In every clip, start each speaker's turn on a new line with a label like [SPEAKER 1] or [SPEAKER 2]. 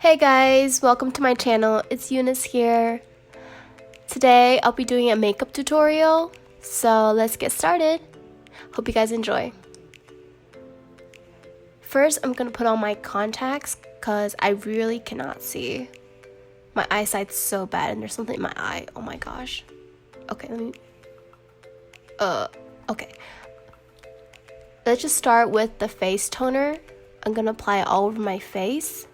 [SPEAKER 1] Hey guys, welcome to my channel. It's Eunice here. Today I'll be doing a makeup tutorial, so let's get started. Hope you guys enjoy. First, I'm gonna put on my contacts because I really cannot see. My eyesight's so bad and there's something in my eye. Oh my gosh. Okay, okay. Let's just start with the face toner. I'm gonna apply it all over my face.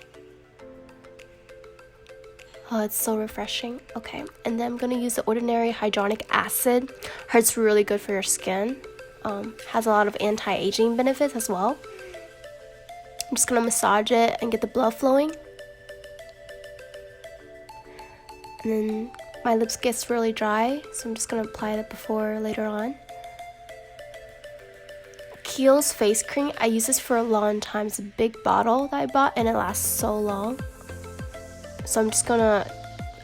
[SPEAKER 1] Oh, it's so refreshing. Okay, and then I'm gonna use the ordinary hyaluronic acid. Heard it's really good for your skin. Has a lot of anti-aging benefits as well. I'm just gonna massage it and get the blood flowing. And then my lips gets really dry, so I'm just gonna apply that before later on. Kiehl's face cream. I use this for a long time. It's a big bottle that I bought and it lasts so long. So I'm just gonna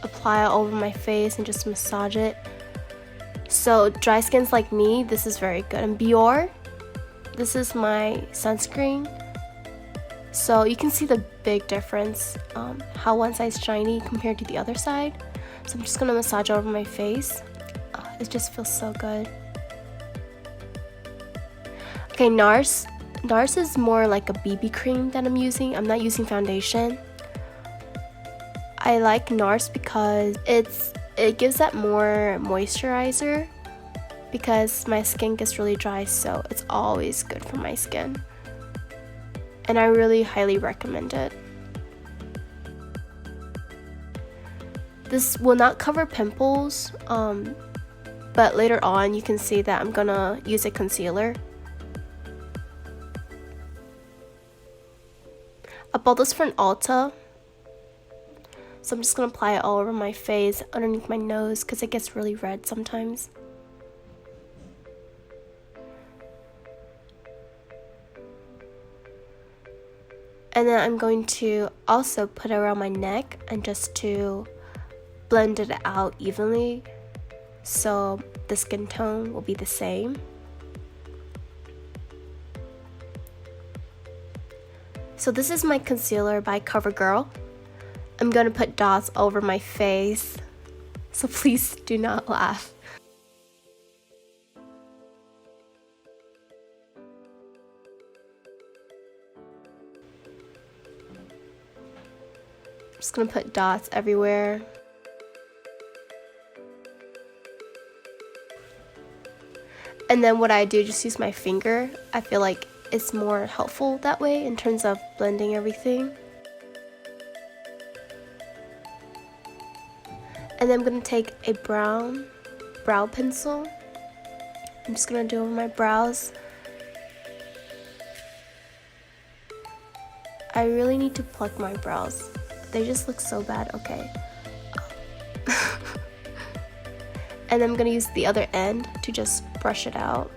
[SPEAKER 1] apply it over my face and just massage it. So dry skins like me, this is very good. And Biore, this is my sunscreen. So you can see the big difference, how one side's shiny compared to the other side. So I'm just gonna massage over my face. It just feels so good. Okay, NARS. NARS is more like a BB cream that I'm using. I'm not using foundation. I like NARS because it gives that more moisturizer because my skin gets really dry, so it's always good for my skin. And I really highly recommend it. This will not cover pimples, but later on you can see that I'm gonna use a concealer. I bought this from Ulta. So I'm just going to apply it all over my face, underneath my nose, because it gets really red sometimes. And then I'm going to also put it around my neck and just to blend it out evenly so the skin tone will be the same. So this is my concealer by CoverGirl. I'm gonna put dots over my face, so please do not laugh. I'm just gonna put dots everywhere. And then what I do, just use my finger. I feel like it's more helpful that way in terms of blending everything. And then I'm going to take a brown brow pencil. I'm just going to do over my brows. I really need to pluck my brows. They just look so bad. Okay. And I'm going to use the other end to just brush it out.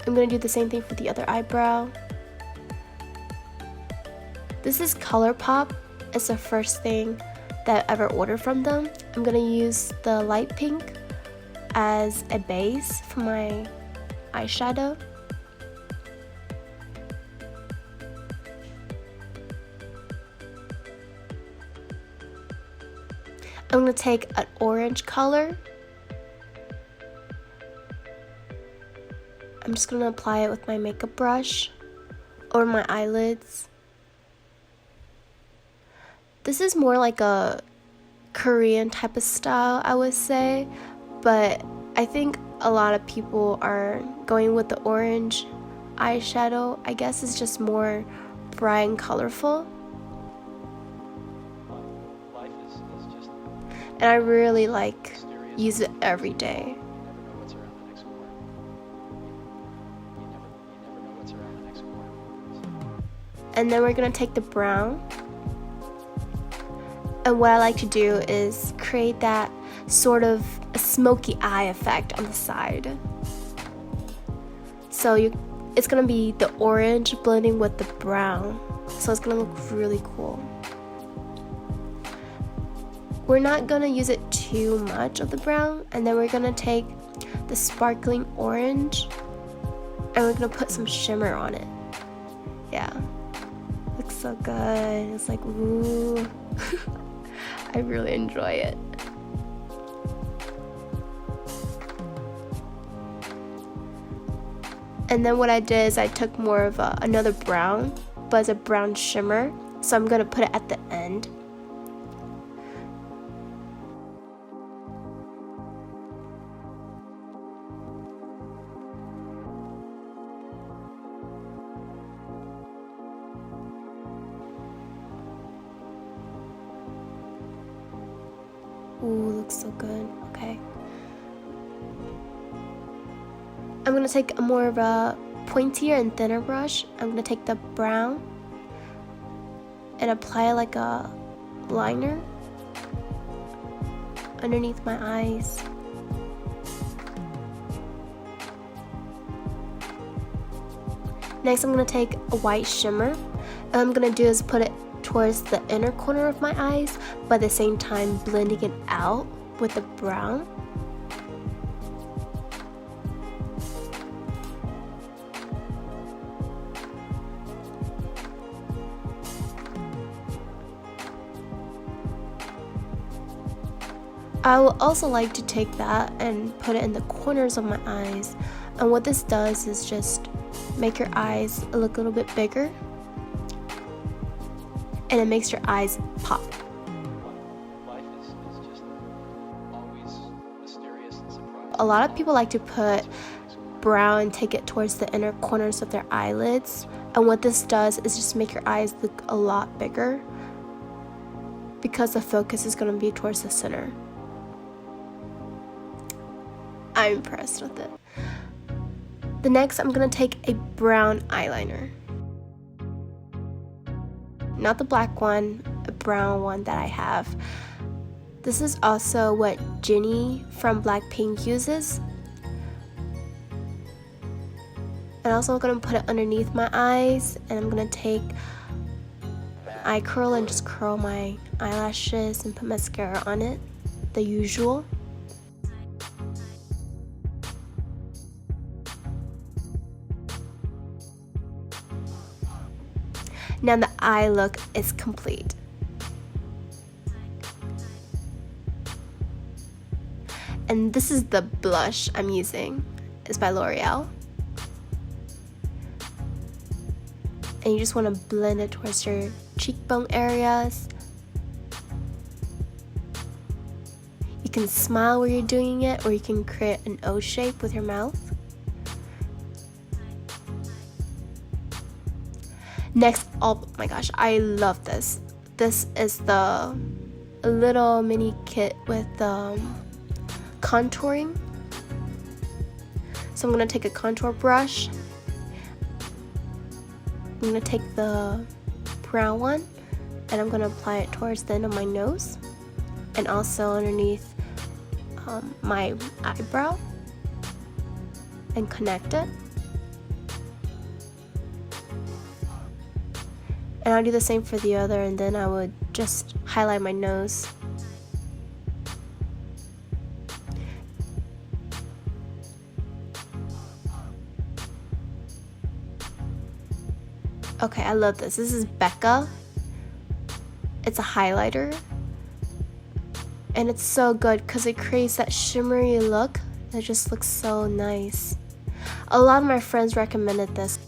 [SPEAKER 1] I'm going to do the same thing for the other eyebrow. This is ColourPop. It's the first thing that I ever ordered from them. I'm going to use the light pink as a base for my eyeshadow. I'm going to take an orange color. I'm just going to apply it with my makeup brush over my eyelids. This is more like a Korean type of style, I would say, but I think a lot of people are going with the orange eyeshadow. I guess it's just more bright and colorful. And I really use it every day. And then we're going to take the brown. And what I like to do is create that sort of a smoky eye effect on the side. So it's going to be the orange blending with the brown. So it's going to look really cool. We're not gonna use it too much of the brown, and then we're gonna take the sparkling orange and we're gonna put some shimmer on it. Yeah, looks so good. It's like, ooh. I really enjoy it. And then what I did is I took more of another brown, but it's a brown shimmer, so I'm gonna put it at the end. Ooh, looks so good. Okay. I'm gonna take more of a pointier and thinner brush. I'm gonna take the brown and apply it like a liner underneath my eyes. Next, I'm gonna take a white shimmer. What I'm gonna do is put it towards the inner corner of my eyes, but at the same time blending it out with the brown. I would also like to take that and put it in the corners of my eyes, and what this does is just make your eyes look a little bit bigger, and it makes your eyes pop.
[SPEAKER 2] Life is just always mysterious and surprising.
[SPEAKER 1] A lot of people like to put brown and take it towards the inner corners of their eyelids, and what this does is just make your eyes look a lot bigger because the focus is going to be towards the center. I'm impressed with it. The next, I'm going to take a brown eyeliner. Not the black one, a brown one that I have. This is also what Ginny from Blackpink uses. And also I'm going to put it underneath my eyes, and I'm going to take eye curl and just curl my eyelashes and put mascara on it, the usual. Now the eye look is complete. And this is the blush I'm using. It's by L'Oreal. And you just want to blend it towards your cheekbone areas. You can smile where you're doing it, or you can create an O shape with your mouth. Next, oh my gosh, I love this. This is the little mini kit with contouring. So I'm gonna take a contour brush. I'm gonna take the brown one and I'm gonna apply it towards the end of my nose and also underneath my eyebrow and connect it. And I'll do the same for the other, and then I would just highlight my nose. Okay, I love this. This is Becca. It's a highlighter. And it's so good because it creates that shimmery look that just looks so nice. A lot of my friends recommended this.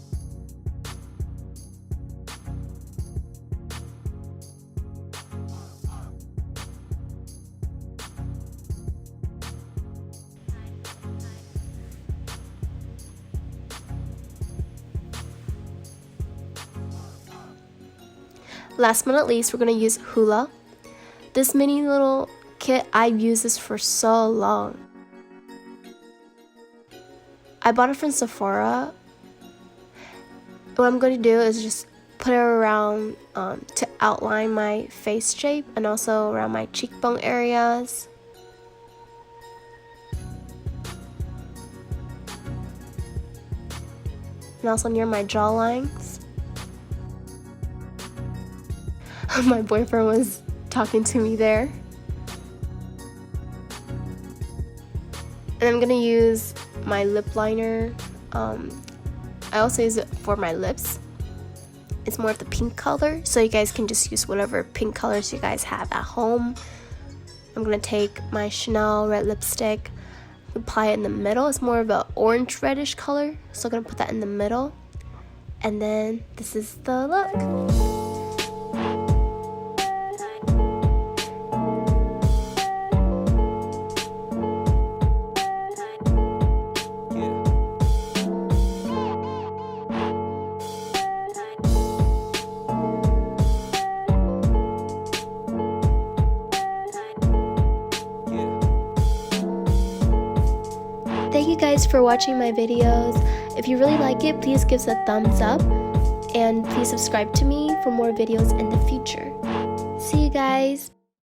[SPEAKER 1] Last but not least, we're going to use Hula. This mini little kit, I've used this for so long. I bought it from Sephora. What I'm going to do is just put it around to outline my face shape and also around my cheekbone areas. And also near my jawlines. My boyfriend was talking to me there. And I'm gonna use my lip liner. I also use it for my lips. It's more of the pink color, so you guys can just use whatever pink colors you guys have at home. I'm gonna take my Chanel red lipstick, apply it in the middle. It's more of an orange reddish color, so I'm gonna put that in the middle. And then this is the look. Thank you guys for watching my videos. If you really like it, please give us a thumbs up and please subscribe to me for more videos in the future. See you guys.